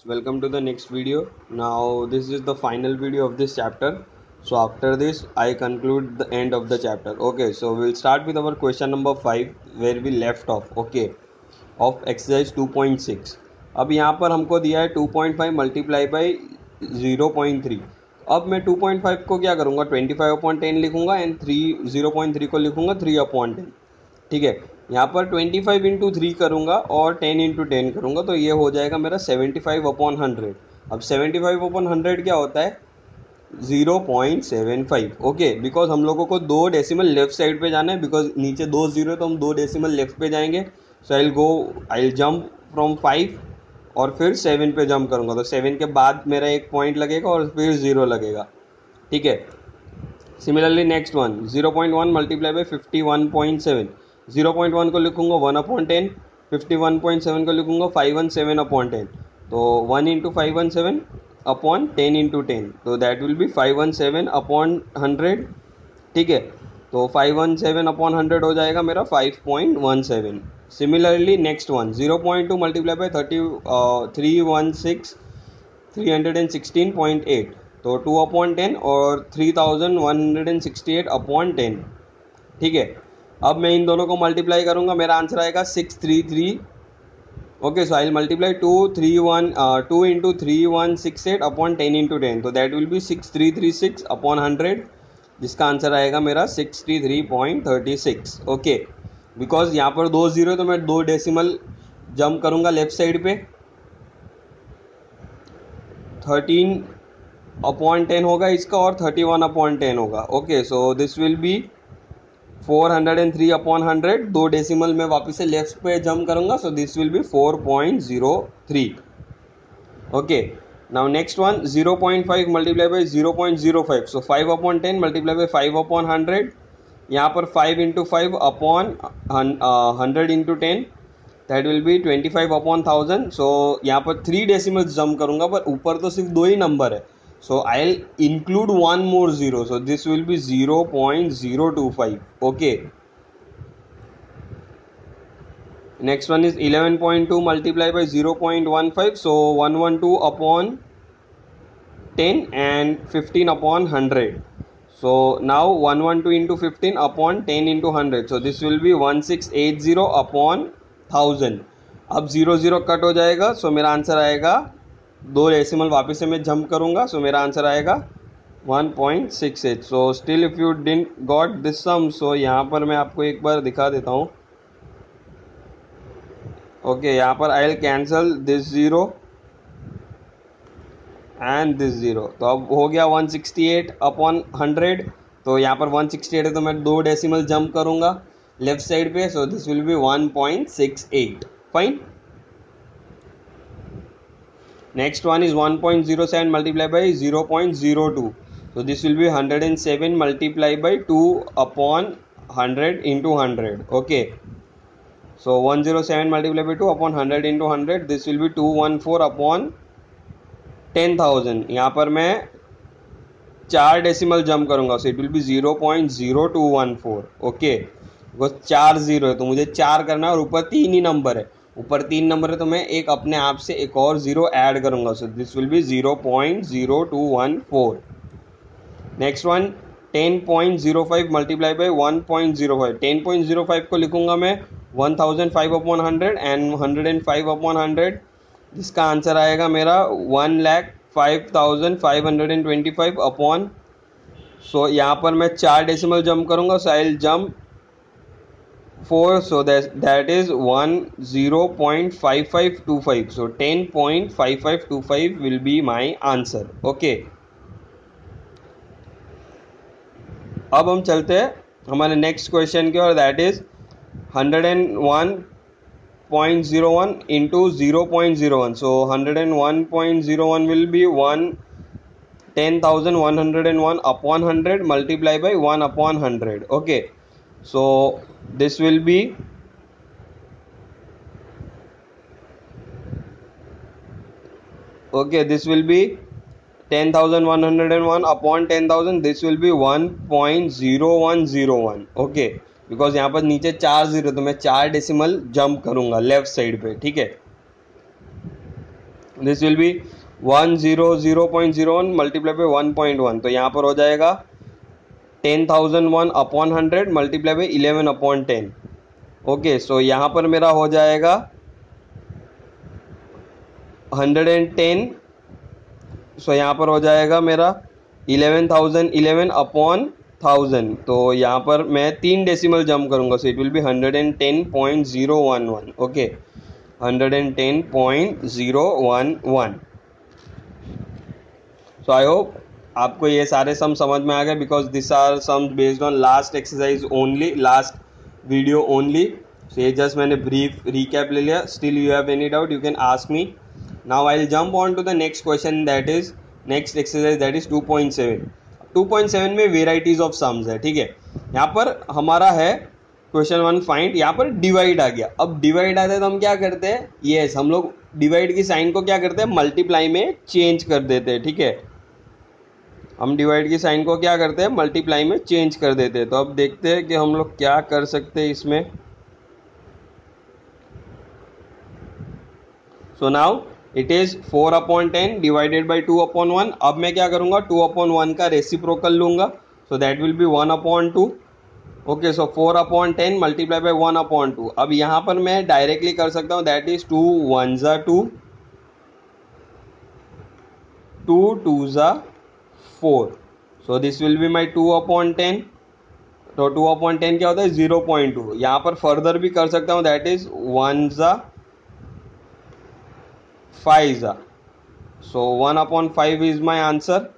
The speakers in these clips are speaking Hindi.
Welcome to the next video. Now this is the final video of this chapter. So after this I conclude the end of the chapter. Okay, so we'll start with our question number 5 where we left off. Okay, of exercise 2.6. अब यहाँ पर हमको दिया है 2.5 मल्टीप्लाई बाई 0.3. अब मैं 2.5 को क्या करूँगा 25/10 लिखूँगा एंड 0.3 को लिखूँगा 3/10. ठीक है, यहाँ पर 25 इंटू 3 करूँगा और 10 इंटू 10 करूँगा तो ये हो जाएगा मेरा 75/100. अब 75/100 क्या होता है 0.75. ओके, बिकॉज हम लोगों को दो डेसिमल लेफ्ट साइड पे जाना है, बिकॉज नीचे दो जीरो तो हम दो डेसिमल लेफ्ट पे जाएंगे. सो आई जंप फ्रॉम 5 और फिर 7 पे जंप करूँगा तो 7 के बाद मेरा एक पॉइंट लगेगा और फिर 0 लगेगा. ठीक है, similarly next one 0.1 multiply by 51.7. 0.1 को लिखूंगा 1/10, 51.7 को लिखूंगा 517/10. तो 1 इंटू 517 अपॉन 10 इंटू 10 तो दैट विल बी 517/100. ठीक है, तो 517/100 हो जाएगा मेरा 5.17. Similarly next one 0.2 multiply by 316.8. तो 2/10 और 3168/10. ठीक है, अब मैं इन दोनों को मल्टीप्लाई करूंगा, मेरा आंसर आएगा 633. Okay, so I will multiply 2 into 3168/10 into 10 तो दैट विल बी 6336/100, जिसका आंसर आएगा मेरा 63.36. ओके, बिकॉज यहाँ पर दो जीरो तो मैं दो डेसिमल जंप करूंगा लेफ्ट साइड पे. 13/10 होगा इसका और 31/10 होगा. Okay, so this will B 403/100. दो डेसिमल में वापस से लेफ्ट पे जंप करूंगा so this will B 4.03. Okay, now next one 0.5 multiply by 0.05. So 5/10 multiply by 5/100. यहाँ पर 5 into 5 upon 100 into 10 that will be 25/1000. सो यहाँ पर 3 डेसिमल जंप करूंगा पर ऊपर तो सिर्फ दो ही नंबर है. So I'll include one more zero. So this will be 0.025. Okay. Next one is 11.2 multiplied by 0.15. So 112/10 and 15/100. So now 112 into 15 upon 10 into 100. So this will be 1680/1000. अब 0 कट हो जाएगा. So मेरा आंसर आएगा, दो डेसिमल वापस से मैं जंप करूंगा सो मेरा आंसर आएगा 1.68. So still if you didn't got this sum so यहाँ पर मैं आपको एक बार दिखा देता हूँ. ओके, यहाँ पर I will cancel this zero and this zero. तो अब हो गया 168/100. तो यहाँ पर 168 है तो मैं दो डेसिमल जंप करूंगा लेफ्ट साइड पे so this will B 1.68. Fine. Next one is 1.07 multiplied by 0.02. So this will be 107 multiplied by 2/100 into 100. Okay. So 107 multiplied by 2 upon 100 into 100. This will be 214/10,000. यहाँ पर मैं 4 डेसिमल जंप करूंगा so it will be 0.0214. Okay. Because 4 zero है तो मुझे 4 करना है और ऊपर 3 ही नंबर है. ऊपर 3 नंबर है तो मैं एक अपने आप से एक और जीरो ऐड करूंगा so this will B 0.0214. Next one 10.05 multiply by 1.05. 10.05 को लिखूंगा मैं 1005/100 एंड 105/100, जिसका आंसर आएगा मेरा 1,05,525 सो यहाँ पर मैं 4 डेसिमल जंप करूंगा so I will jump 4. So that is 10.5525. So 10.5525 will be my answer. Okay. अब हम चलते हैं हमारे नेक्स्ट क्वेश्चन के और that is 101.01 into 0.01. So 101.01 will be 10,101/100 multiplied by 1/100. Okay. So this will be this will be 10,101 upon 10,000. This will be 1.0101. Okay, because यहाँ पर नीचे 4 जीरो तो मैं 4 डेसिमल जंप करूंगा लेफ्ट साइड पे. ठीक है, this will be 100.01 multiply by 1.1, तो यहाँ पर हो जाएगा 10,001 upon 100 multiply by 11 upon 10. Okay, so यहाँ पर मेरा हो जाएगा 110. सो यहाँ पर हो जाएगा मेरा 11,011 अपॉन 1000. तो यहाँ पर मैं 3 डेसिमल जम्प करूँगा, so it will be 110.011. Okay, 110.011. So I hope आपको ये सारे सम समझ में आ गए, because this are sums based on last exercise only, last video only. So ये जस्ट मैंने ब्रीफ रिकैप ले लिया. Still you have any doubt you can ask me. Now I will jump on to the next question, that is next exercise, that is 2.7. 2.7 में वेराइटीज ऑफ सम्स है. ठीक है, यहाँ पर हमारा है क्वेश्चन 1 फाइंड. यहाँ पर डिवाइड आ गया. अब डिवाइड आता है तो हम क्या करते हैं, यस हम लोग डिवाइड की साइन को क्या करते हैं, मल्टीप्लाई में चेंज कर देते हैं. ठीक है, हम डिवाइड की साइन को क्या करते हैं, मल्टीप्लाई में चेंज कर देते हैं. तो अब देखते हैं कि हम लोग क्या कर सकते हैं इसमें. So now it is 4/10 divided by 2/1. अब मैं क्या करूंगा, 2/1 का रेसिप्रोकल लूंगा, so that will be 1/2. Okay, so 4/10 multiply by 1/2. अब यहाँ पर मैं डायरेक्टली कर सकता हूँ, that is 2 1 2, 2 2 4. So this will be my 2/10. तो 2/10 क्या होता है, 0.2. यहाँ पर फर्दर भी कर सकता हूँ, that is 1 5. So 1/5 is my answer.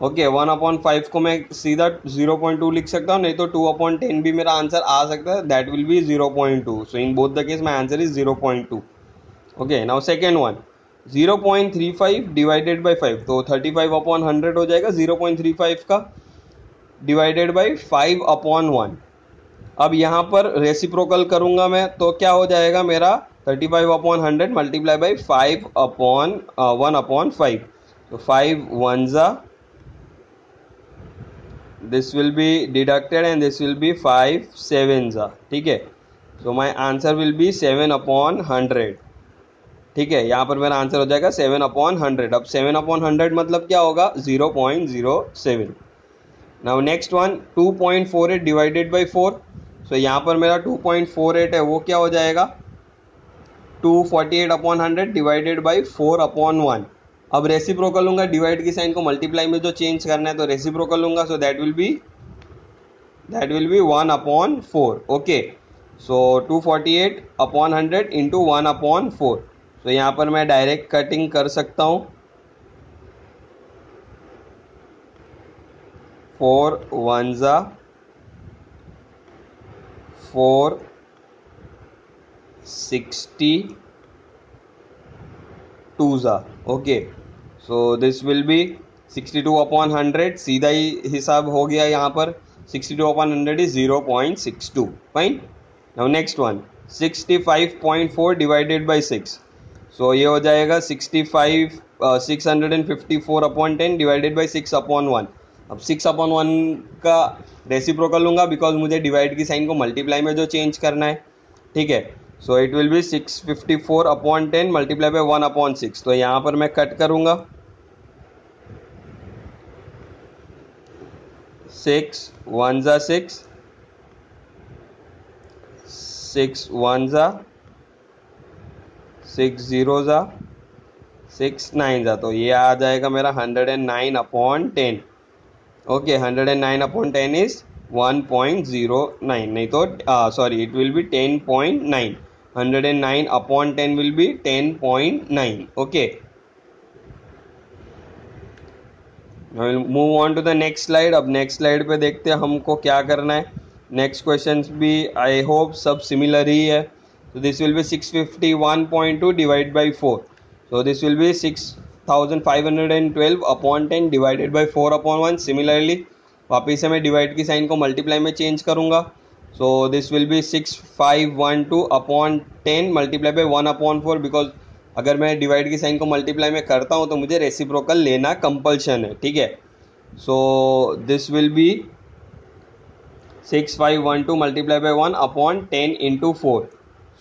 Okay, 1/5 को मैं सीधा 0.2 लिख सकता हूँ, नहीं तो 2/10 भी मेरा आंसर आ सकता है, that will be 0.2. So in both the case my answer is 0.2. Okay, now second one, 0.35 divided by 5. तो 35/100 हो जाएगा 0.35 का, डिवाइडेड बाई 5/1. अब यहाँ पर रेसिप्रोकल करूंगा मैं, तो क्या हो जाएगा मेरा 35/100 मल्टीप्लाई बाई 5/1/5. तो 5 1 this will be deducted and this will B 5 7. ठीक है, सो माई आंसर विल बी 7/100. ठीक है, यहाँ पर मेरा आंसर हो जाएगा 7/100. अब 7/100 मतलब क्या होगा, 0.07. Now next one, 2.48 divided by 4. सो यहाँ पर मेरा 2.48 है, वो क्या हो जाएगा, 248/100 डिवाइडेड बाई 4/1. अब रेसिप्रोकल लूंगा, डिवाइड की साइन को मल्टीप्लाई में जो चेंज करना है, तो रेसिप्रोकल लूंगा, so that will be 1/4. Okay, so 248/100 into 1/4. तो यहाँ पर मैं डायरेक्ट कटिंग कर सकता हूँ. 4 1 4 62. Okay, so this will B 62/100. सीधा ही हिसाब हो गया यहाँ पर. 62/100 is 0.62. Fine. Now next one, 65.4 divided by 6. सो ये हो जाएगा 654/10 डिवाइडेड बाई 6/1. अब 6/1 का रेसिप्रोकल लूंगा, बिकॉज मुझे डिवाइड की साइन को मल्टीप्लाई में जो चेंज करना है. ठीक है, सो it will B 654/10 multiply by 1/6. तो यहाँ पर मैं कट करूंगा, 6 1 6, 6 1 6 0 6 9. तो ये आ जाएगा मेरा 109/10. Okay, 109/10 is 1.09. नहीं तो sorry, it will be 10.9. 109/10 will be 10.9. Okay, move on to the next slide. अब नेक्स्ट स्लाइड पे देखते हैं हमको क्या करना है. नेक्स्ट क्वेश्चन भी आई होप सब सिमिलर ही है. So this will be 651.2 divided by 4. So this will be 6512/10 divided by 4/1. Similarly, वापिस से मैं डिवाइड की साइन को मल्टीप्लाई में चेंज करूंगा. So this will be 6512/10 multiply by 1/4. Because अगर मैं डिवाइड की साइन को मल्टीप्लाई में करता हूं तो मुझे रेसिप्रोकल लेना कंपल्शन है. ठीक है, so this will B 6512 multiply by 1/10 into 4.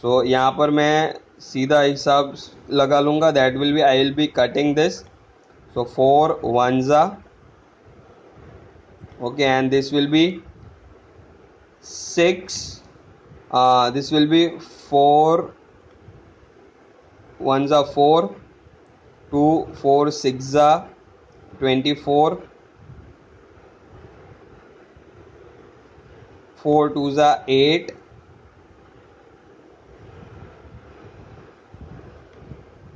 सो यहाँ पर मैं सीधा हिसाब लगा लूँगा. That will be, I will be cutting this. So 4 1s are, okay, and this will be 6. This will be 4 1s are 4, 2 4 6 are 24, 4 2s are 8.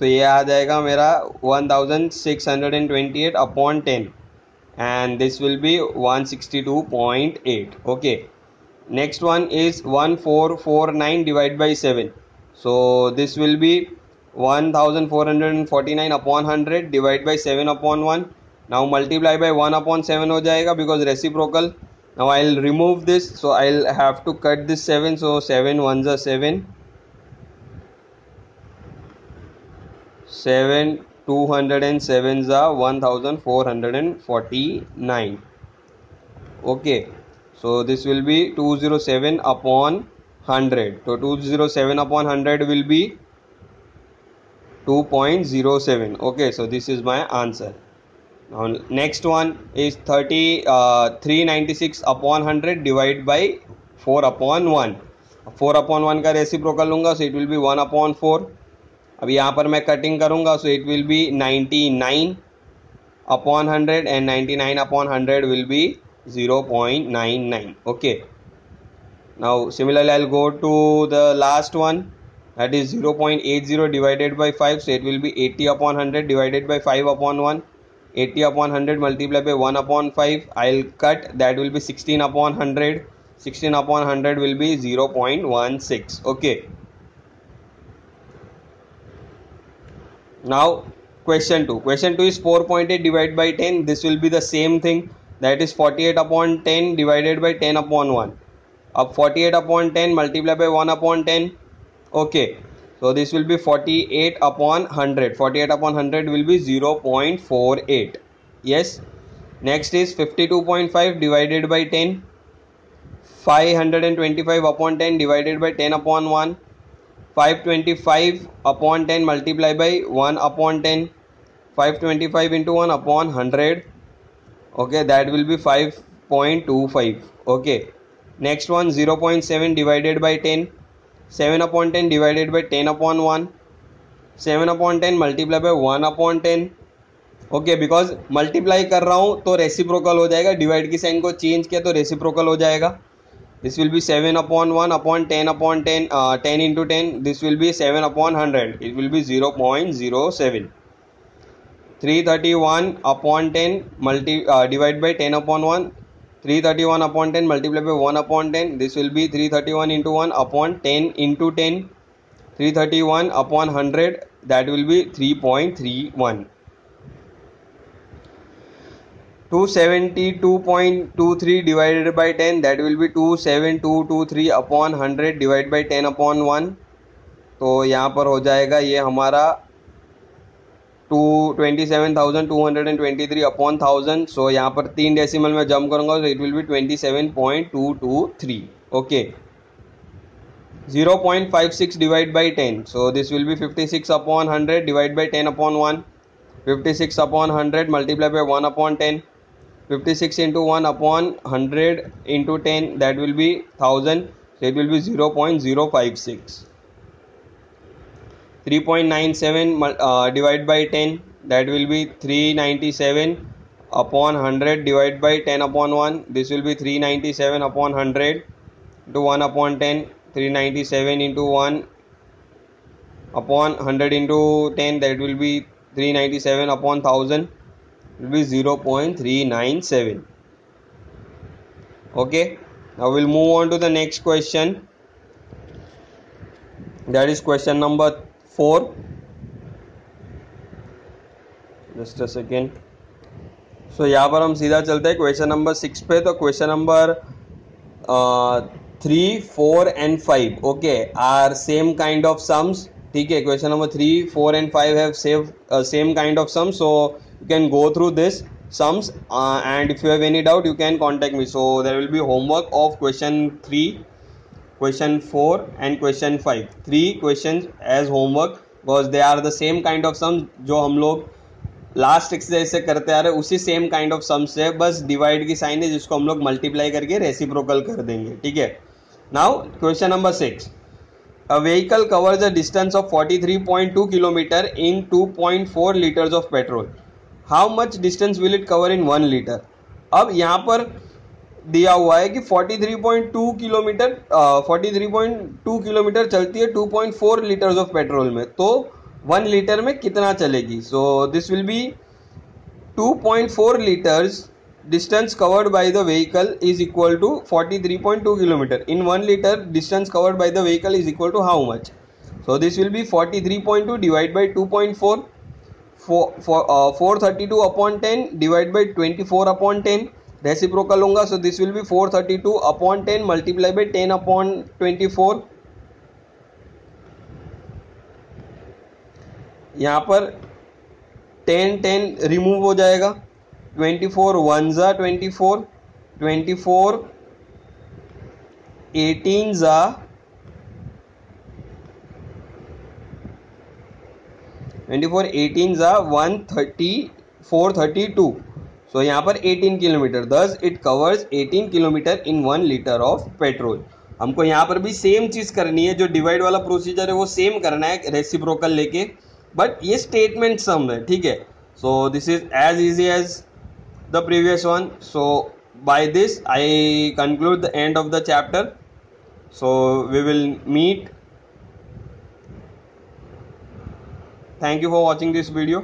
तो ये आ जाएगा मेरा 1628 upon 10, and this will be 162.8. okay, next one is 1449 divided by 7. so this will be 1449 upon 100 divided by 7 upon 1. now multiply by 1 upon 7 हो जाएगा because reciprocal. now I'll remove this, so I'll have to cut this 7. so 7 1s are 7, 7 207s are 1449. okay, so this will be 207 upon 100. so 207 upon 100 will be 2.07. okay, so this is my answer. now next one is 396 upon 100 divided by 4 upon 1. 4 upon 1 का रेसिप्रोकल लूँगा, so it will be 1 upon 4. अब यहाँ पर मैं कटिंग करूँगा, so it will be 99 upon 100 and 99 upon 100 will be 0.99. okay, now similarly I'll go to the last one, that is 0.80 divided by 5. so it will be 80 upon 100 divided by 5 upon 1. 80 upon 100 multiplied by 1 upon 5. I'll cut, that will be 16 upon 100. 16 upon 100 will be 0.16. okay, now question 2. question 2 is 4.8 divided by 10. this will be the same thing, that is 48 upon 10 divided by 10 upon 1. अब 48 upon 10 multiply by 1 upon 10. okay, so this will be 48 upon 100. 48 upon 100 will be 0.48. yes, next is 52.5 divided by 10. 525 upon 10 divided by 10 upon 1. 525 upon 10 multiply by 1 upon 10. 525 into 1 upon 100. okay, that will be 5.25. okay, next one 0.7 divided by 10. 7 upon 10 divided by 10 upon 1. 7 upon 10 multiply by 1 upon 10. okay, because multiply कर रहा हूँ तो रेसिप्रोकल हो जाएगा, डिवाइड की साइन को चेंज किया तो रेसिप्रोकल हो जाएगा. this will be 7 upon 1 upon 10 upon 10, 10 into 10, this will be 7 upon 100, it will be 0.07. 331 upon 10 divide by 10 upon 1. 331 upon 10 multiply by 1 upon 10, this will be 331 into 1 upon 10 into 10. 331 upon 100, that will be 3.31. 272.23 divided by 10, that will be 27223 upon 100 divided by 10 upon 1. तो यहाँ पर हो जाएगा ये हमारा 27,223 upon 1000. सो यहाँ पर 3 डेसिमल में जंप करूँगा, तो it will B 27.223. Okay, 0.56 divide by 10. So this will B 56 upon 100 divide by 10 upon 1. 56 upon 100 multiply by 1 upon 10. 56 into 1 upon 100 into 10, that will be 1000. So it will be 0.056. 3.97 divided by 10, that will be 397 upon 100 divided by 10 upon 1. This will be 397 upon 100 into 1 upon 10. 397 into 1 upon 100 into 10, that will be 397 upon 1000, will be 0.397. okay, now we'll move on to the next question, that is question number 4. just a second. so यहाँ पर हम सीधा चलते हैं क्वेश्चन नंबर 6 पे. तो question number 3, 4 and 5 okay are same kind of sums. ठीक है, question number 3, 4 and 5 have same kind of sums, so you can go through this sums and if you have any doubt you can contact me. so there will be homework of question 3 question 4 and question 5, 3 question as homework, because they are the same kind of sums जो हम लोग लास्ट एक्सरसाइज से करते आ रहे हैं, उसी सेम काइंड ऑफ सम्स से, बस डिवाइड की साइन है जिसको हम लोग मल्टीप्लाई करके रेसिप्रोकल कर देंगे, ठीक है। Now question number 6, a vehicle covers a distance of 43.2 km in 2.4 liters of petrol. How much distance will it cover in 1 liter? अब यहाँ पर दिया हुआ है कि 43.2 किलोमीटर 43.2 किलोमीटर चलती है 2.4 लीटर्स ऑफ पेट्रोल में, तो 1 लीटर में कितना चलेगी? So this will B 2.4 liters distance covered by the vehicle is equal to 43.2 kilometer. In 1 liter distance covered by the vehicle is equal to how much? So this will be 43.2 divided by 2.4, 432 upon 10 divided by 24 upon 10, reciprocal होगा, so this will be 432 upon 10 multiply by 10 upon 24. यहाँ पर 10 रिमूव हो जाएगा, 24 1 जा 24, 24 18 जा 130 432, सो यहाँ पर 18 kilometre, thus it covers 18 kilometre in 1 litre of petrol. हमको यहाँ पर भी सेम चीज़ करनी है, जो डिवाइड वाला प्रोसीजर है वो सेम करना है रेसिप्रोकल लेके, बट ये स्टेटमेंट सम है, ठीक है। So this is as easy as the previous one. So by this I conclude the end of the chapter. So we will meet. Thank you for watching this video.